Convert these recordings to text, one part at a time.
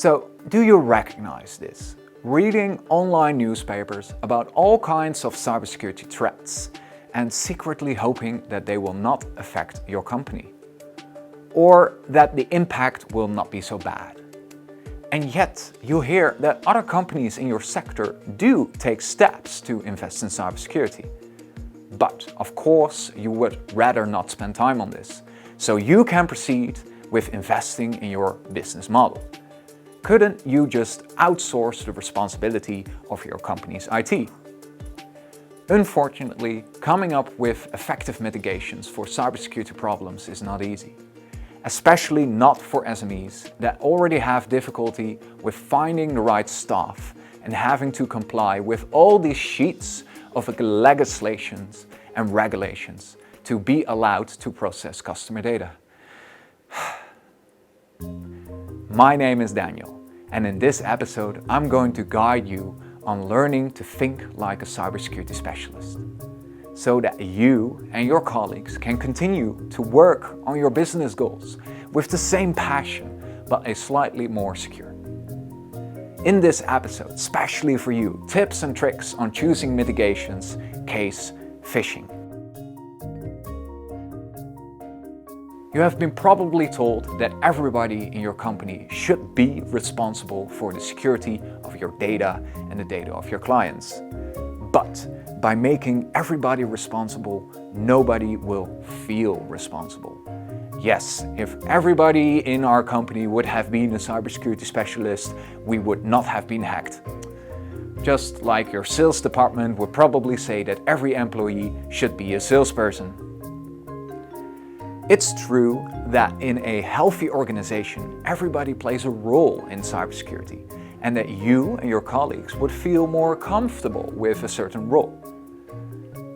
So, do you recognize this? Reading online newspapers about all kinds of cybersecurity threats and secretly hoping that they will not affect your company, or that the impact will not be so bad. And yet you hear that other companies in your sector do take steps to invest in cybersecurity. But of course you would rather not spend time on this, so you can proceed with investing in your business model. Couldn't you just outsource the responsibility of your company's IT? Unfortunately, coming up with effective mitigations for cybersecurity problems is not easy, especially not for SMEs that already have difficulty with finding the right staff and having to comply with all these sheets of legislations and regulations to be allowed to process customer data. My name is Daniel, and in this episode I'm going to guide you on learning to think like a cybersecurity specialist, so that you and your colleagues can continue to work on your business goals with the same passion, but a slightly more secure. In this episode, especially for you, tips and tricks on choosing mitigations, case phishing. You have been probably told that everybody in your company should be responsible for the security of your data and the data of your clients. But by making everybody responsible, nobody will feel responsible. Yes, if everybody in our company would have been a cybersecurity specialist, we would not have been hacked. Just like your sales department would probably say that every employee should be a salesperson. It's true that in a healthy organization, everybody plays a role in cybersecurity, and that you and your colleagues would feel more comfortable with a certain role.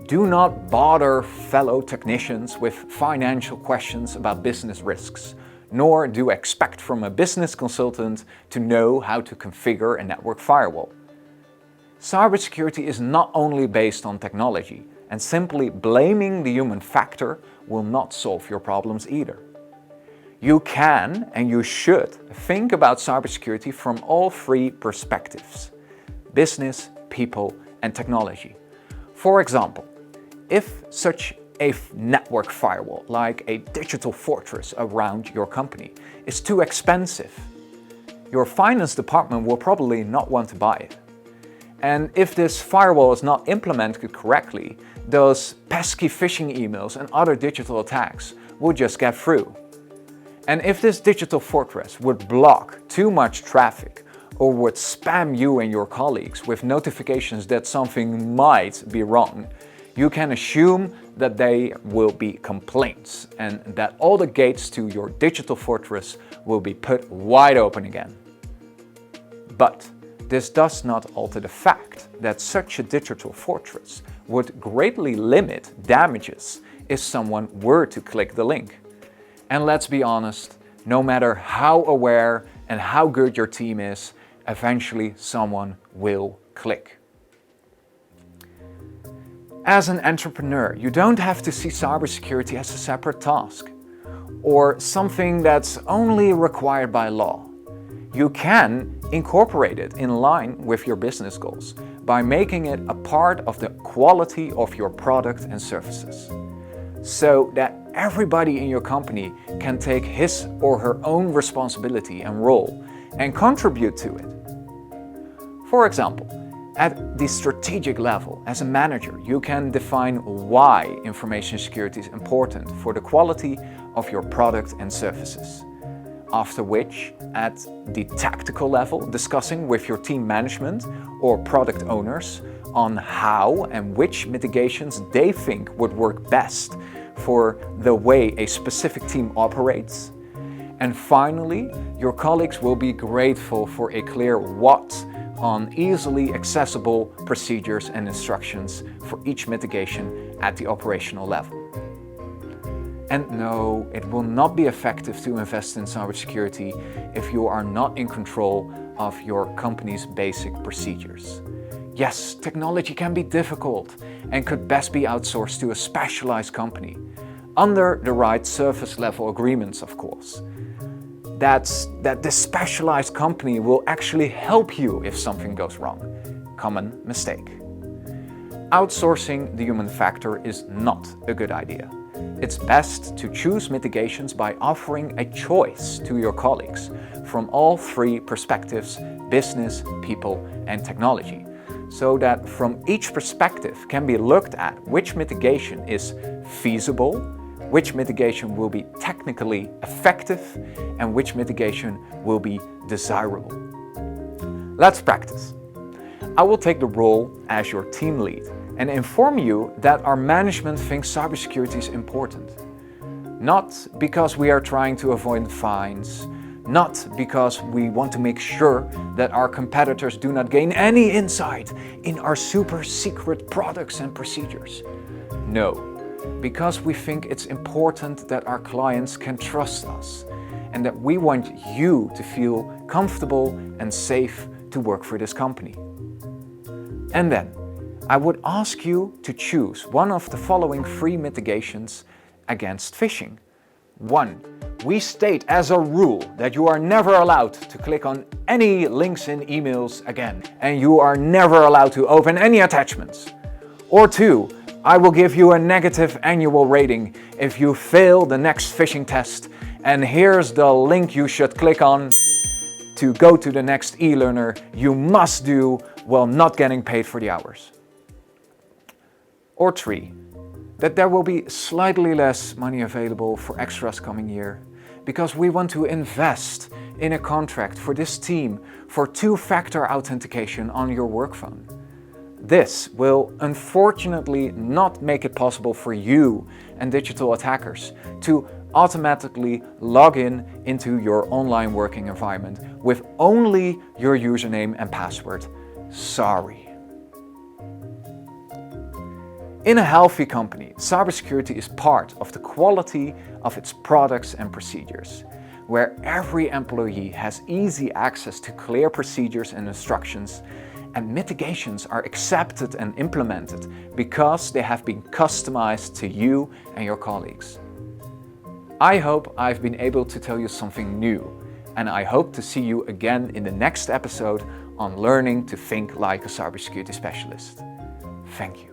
Do not bother fellow technicians with financial questions about business risks, nor do expect from a business consultant to know how to configure a network firewall. Cybersecurity is not only based on technology, and simply blaming the human factor will not solve your problems either. You can and you should think about cybersecurity from all three perspectives: business, people, and technology. For example, if such a network firewall, like a digital fortress around your company, is too expensive, your finance department will probably not want to buy it. And if this firewall is not implemented correctly, those pesky phishing emails and other digital attacks will just get through. And if this digital fortress would block too much traffic or would spam you and your colleagues with notifications that something might be wrong, you can assume that there will be complaints and that all the gates to your digital fortress will be put wide open again. But this does not alter the fact that such a digital fortress would greatly limit damages if someone were to click the link. And let's be honest, no matter how aware and how good your team is, eventually someone will click. As an entrepreneur, you don't have to see cybersecurity as a separate task or something that's only required by law. You can incorporate it in line with your business goals by making it a part of the quality of your product and services, so that everybody in your company can take his or her own responsibility and role and contribute to it. For example, at the strategic level, as a manager, you can define why information security is important for the quality of your product and services. After which, at the tactical level, discussing with your team management or product owners on how and which mitigations they think would work best for the way a specific team operates. And finally, your colleagues will be grateful for a clear what on easily accessible procedures and instructions for each mitigation at the operational level. And no, it will not be effective to invest in cybersecurity if you are not in control of your company's basic procedures. Yes, technology can be difficult and could best be outsourced to a specialized company, under the right service level agreements, of course. that this specialized company will actually help you if something goes wrong. Common mistake. Outsourcing the human factor is not a good idea. It's best to choose mitigations by offering a choice to your colleagues from all three perspectives: business, people, and technology, so that from each perspective can be looked at which mitigation is feasible, which mitigation will be technically effective, and which mitigation will be desirable. Let's practice. I will take the role as your team lead and inform you that our management thinks cybersecurity is important. Not because we are trying to avoid fines, not because we want to make sure that our competitors do not gain any insight in our super secret products and procedures. No, because we think it's important that our clients can trust us and that we want you to feel comfortable and safe to work for this company. And then, I would ask you to choose one of the following 3 mitigations against phishing. 1. We state as a rule that you are never allowed to click on any links in emails again, and you are never allowed to open any attachments. Or 2. I will give you a negative annual rating if you fail the next phishing test, and here's the link you should click on to go to the next e-learner you must do while not getting paid for the hours. Or 3, that there will be slightly less money available for extras coming year, because we want to invest in a contract for this team for 2-factor authentication on your work phone. This will unfortunately not make it possible for you and digital attackers to automatically log in into your online working environment with only your username and password. Sorry. In a healthy company, cybersecurity is part of the quality of its products and procedures, where every employee has easy access to clear procedures and instructions, and mitigations are accepted and implemented because they have been customized to you and your colleagues. I hope I've been able to tell you something new, and I hope to see you again in the next episode on learning to think like a cybersecurity specialist. Thank you.